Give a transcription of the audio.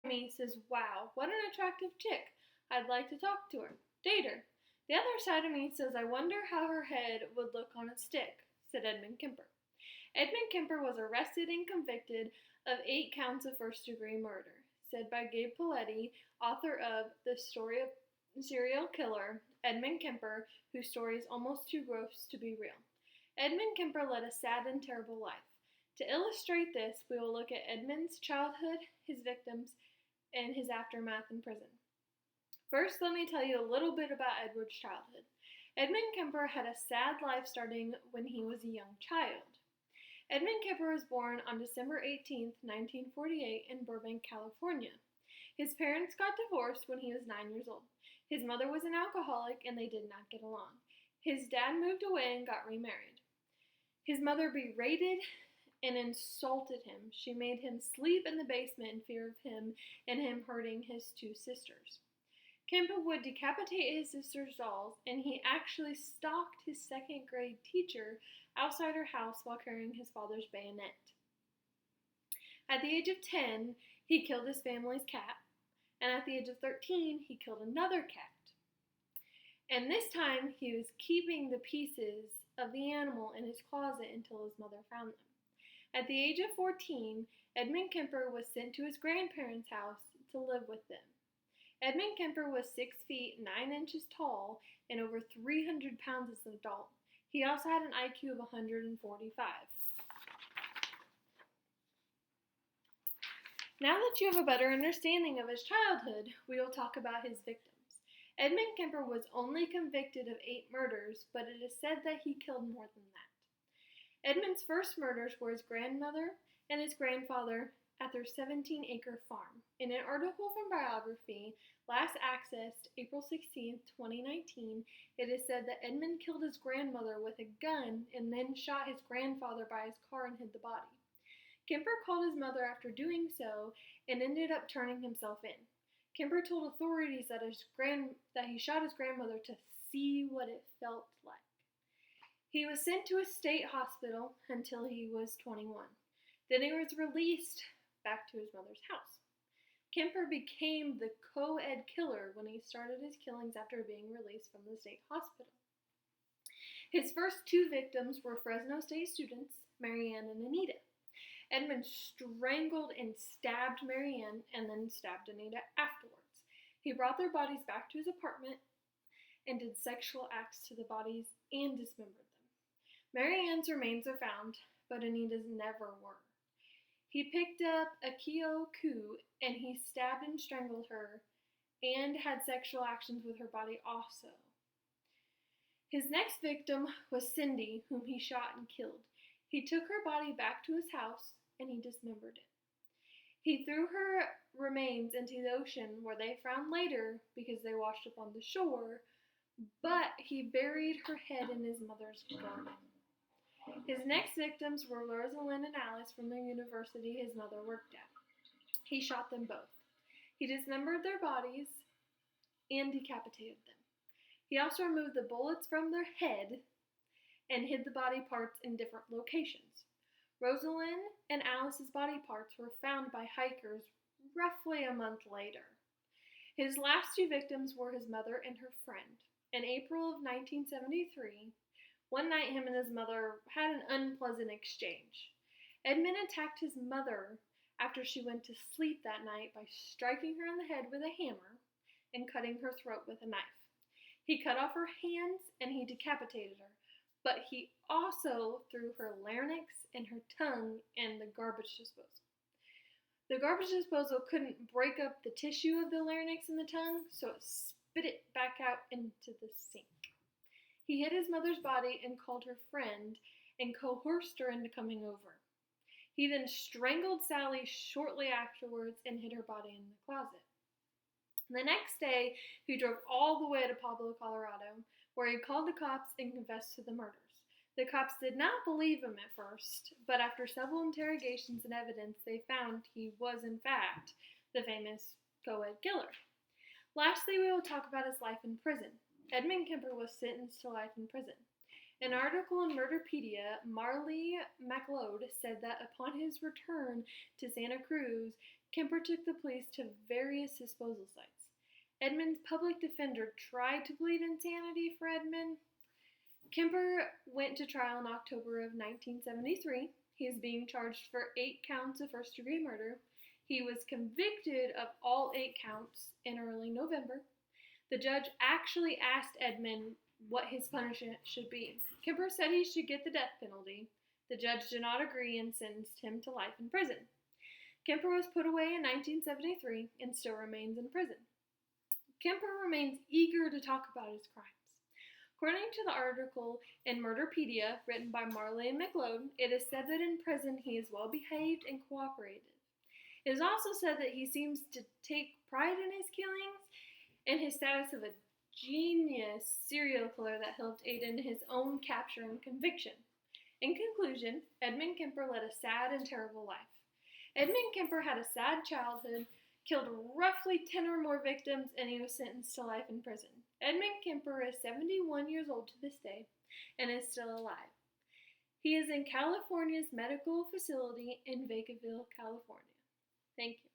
Me says, "Wow, what an attractive chick. I'd like to talk to her. Date her." The other side of me says, "I wonder how her head would look on a stick," said Edmund Kemper. Edmund Kemper was arrested and convicted of 8 counts of first-degree murder, said by Gabe Paletti, author of The Story of Serial Killer Edmund Kemper, whose story is almost too gross to be real. Edmund Kemper led a sad and terrible life. To illustrate this, we will look at Edmund's childhood, his victims, and his aftermath in prison. First, let me tell you a little bit about Edward's childhood. Edmund Kemper had a sad life starting when he was a young child. Edmund Kemper was born on December 18, 1948 in Burbank, California. His parents got divorced when he was 9 years old. His mother was an alcoholic and they did not get along. His dad moved away and got remarried. His mother berated and insulted him. She made him sleep in the basement in fear of him and him hurting his 2 sisters. Kemper would decapitate his sister's dolls, and he actually stalked his 2nd grade teacher outside her house while carrying his father's bayonet. At the age of 10, he killed his family's cat, and at the age of 13, he killed another cat. And this time, he was keeping the pieces of the animal in his closet until his mother found them. At the age of 14, Edmund Kemper was sent to his grandparents' house to live with them. Edmund Kemper was 6 feet 9 inches tall and over 300 pounds as an adult. He also had an IQ of 145. Now that you have a better understanding of his childhood, we will talk about his victims. Edmund Kemper was only convicted of 8 murders, but it is said that he killed more than that. Edmund's first murders were his grandmother and his grandfather at their 17-acre farm. In an article from Biography, last accessed April 16, 2019, it is said that Edmund killed his grandmother with a gun and then shot his grandfather by his car and hid the body. Kemper called his mother after doing so and ended up turning himself in. Kemper told authorities that he shot his grandmother to see what it felt like. He was sent to a state hospital until he was 21. Then he was released back to his mother's house. Kemper became the co-ed killer when he started his killings after being released from the state hospital. His first 2 victims were Fresno State students, Marianne and Anita. Edmund strangled and stabbed Marianne and then stabbed Anita afterwards. He brought their bodies back to his apartment and did sexual acts to the bodies and dismembered them. Marianne's remains are found, but Anita's never were. He picked up Akio Ku and he stabbed and strangled her and had sexual actions with her body also. His next victim was Cindy, whom he shot and killed. He took her body back to his house and he dismembered it. He threw her remains into the ocean where they found later because they washed up on the shore, but he buried her head in his mother's garden. His next victims were Rosalind and Alice from the university his mother worked at. He shot them both. He dismembered their bodies and decapitated them. He also removed the bullets from their head and hid the body parts in different locations. Rosalind and Alice's body parts were found by hikers roughly a month later. His last 2 victims were his mother and her friend. In April of 1973, one night him and his mother had an unpleasant exchange. Edmund attacked his mother after she went to sleep that night by striking her in the head with a hammer and cutting her throat with a knife. He cut off her hands and he decapitated her, but he also threw her larynx and her tongue in the garbage disposal. The garbage disposal couldn't break up the tissue of the larynx and the tongue, so it spit it back out into the sink. He hid his mother's body and called her friend and coerced her into coming over. He then strangled Sally shortly afterwards and hid her body in the closet. The next day, he drove all the way to Pueblo, Colorado, where he called the cops and confessed to the murders. The cops did not believe him at first, but after several interrogations and evidence, they found he was, in fact, the famous co-ed killer. Lastly, we will talk about his life in prison. Edmund Kemper was sentenced to life in prison. An article in Murderpedia, Marley McLeod said that upon his return to Santa Cruz, Kemper took the police to various disposal sites. Edmund's public defender tried to plead insanity for Edmund. Kemper went to trial in October of 1973. He is being charged for 8 counts of first-degree murder. He was convicted of all 8 counts in early November. The judge actually asked Edmund what his punishment should be. Kemper said he should get the death penalty. The judge did not agree and sentenced him to life in prison. Kemper was put away in 1973 and still remains in prison. Kemper remains eager to talk about his crimes. According to the article in Murderpedia written by Marlene McLeod, it is said that in prison he is well behaved and cooperative. It is also said that he seems to take pride in his killings and his status of a genius serial killer that helped aid in his own capture and conviction. In conclusion, Edmund Kemper led a sad and terrible life. Edmund Kemper had a sad childhood, killed roughly 10 or more victims, and he was sentenced to life in prison. Edmund Kemper is 71 years old to this day and is still alive. He is in California's medical facility in Vacaville, California. Thank you.